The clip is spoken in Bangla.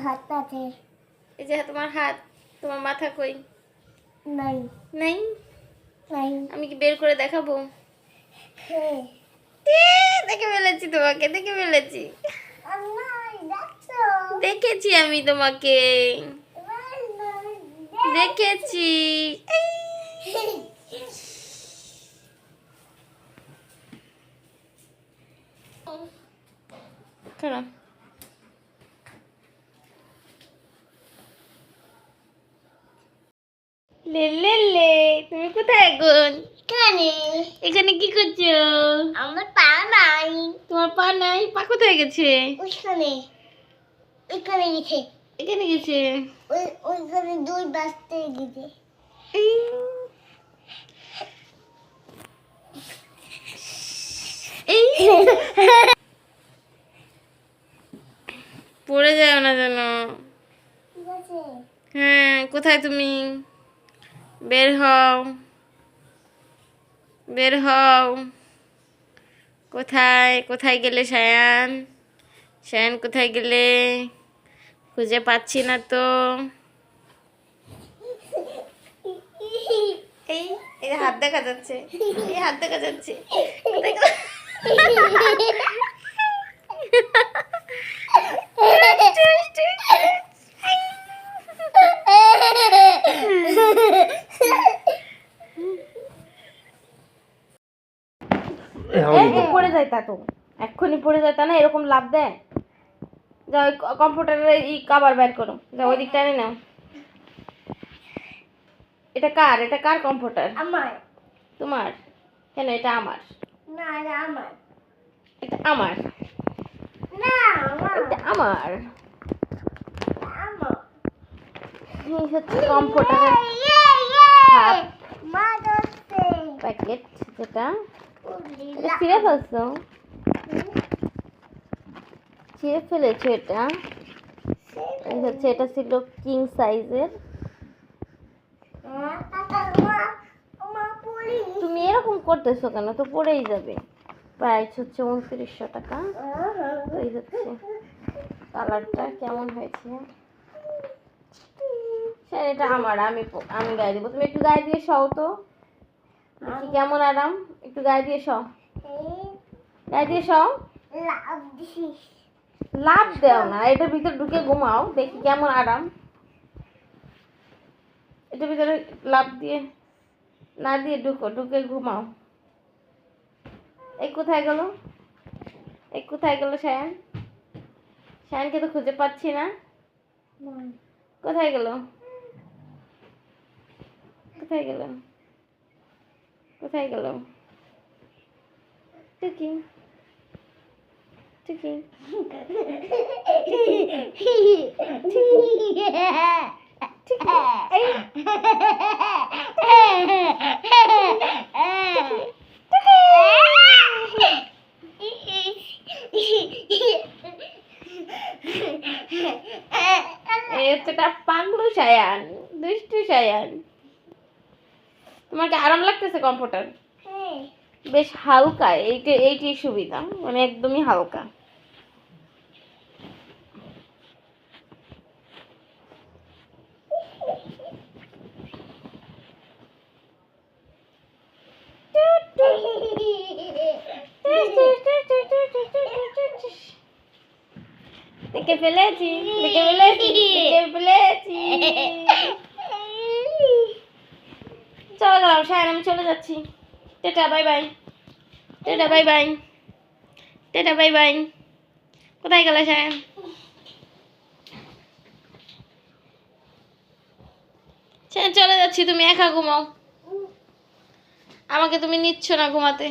হাতটা আছে। এই যে তোমার হাত, তোমার মাথা কই? নাই নাই? নাই। আমি কি বের করে দেখাবো? হ্যাঁ দেখে ফেলেছি তোমাকে, দেখে ফেলেছি। আমার দেখছো? দেখেছি আমি তোমাকে, দেখেছি। খারাপ। লে লে লে, তুমি কোথায় এখন? এখানে এখানে কি করছো? আমার পা নাই। তোমার পা নাই? পা কোথায় গেছে? ওইখানে এখানে গেছে। এখানে গেছে। ওইখানে দুই বাজতে গেছে। এই পড়ে যাও না যেন। ঠিক আছে। হ্যাঁ, কোথায় তুমি? বের হও, বের হও। কোথায় কোথায় গেলে সায়ান? সায়ান কোথায় গেলে? খুঁজে পাচ্ছি না তো। এই এই হাত দেখা যাচ্ছে, এই হাত দেখা যাচ্ছে। কোথায় গেল? পড়ে যায় তা তো, এক্ষুনি পড়ে যায় তা না, এরকম লাভ দেয়। যাও কম্পিউটারের এই কভার বের করো, যাও ওই দিকটা এনে নাও। এটা কার? এটা কার কম্পিউটার? আমার। তোমার? কেন এটা আমার? না এটা আমার। এটা আমার। না আমার। এটা আমার। আমার। এই হচ্ছে কম্পিউটারের হাফ মা দোস্তে। প্যাকেট, যেটা এটা ছিঁড়ে ফেলছো, ছিঁড়ে ফেলেছো এটা। এই হচ্ছে, এটা ছিল কিং সাইজের। তুমি এরকম করতেছো কেন? তো পড়েই যাবে। প্রাইস হচ্ছে 2900 টাকা। এই হচ্ছে কালারটা কেমন হয়েছে। স্যার এটা আমার, আমি গায়ে দিব। তুমি একটু গায়ে দিয়ে শও তো, দেখি কেমন আরাম। একটু গায়ে দিয়ে শও, গায়ে দিয়ে শও। লাভ দেও না, এটার ভিতরে ঢুকে ঘুমাও, দেখি কেমন আরাম। এটার ভিতরে লাভ দিয়ে না দিয়ে ঢুকো, ঢুকে ঘুমাও। এই কোথায় গেল? এই কোথায় গেল সায়ান? সায়ানকে তো খুঁজে পাচ্ছি না। কোথায় গেল? কোথায় গেল? কোথায় গেল? টুকি টুকি এটা পাগলু সায়ান, দুষ্টু সায়ান। তোমার কি আরাম লাগতেছে কম্পিউটার? বেশ হালকা, এইটাই সুবিধা, মানে একদমই হালকা। দেখে ফেলেছি, দেখে ফেলেছি, দেখে ফেলেছি। চলে গেলাম সায়ান, আমি চলে যাচ্ছি। Ta-ta bye bye, ta-ta bye bye, ta-ta bye bye. কোথায় গেলে সায়ান? চলে যাচ্ছি, তুমি একা ঘুমাও, আমাকে তুমি নিচ্ছ না ঘুমাতে।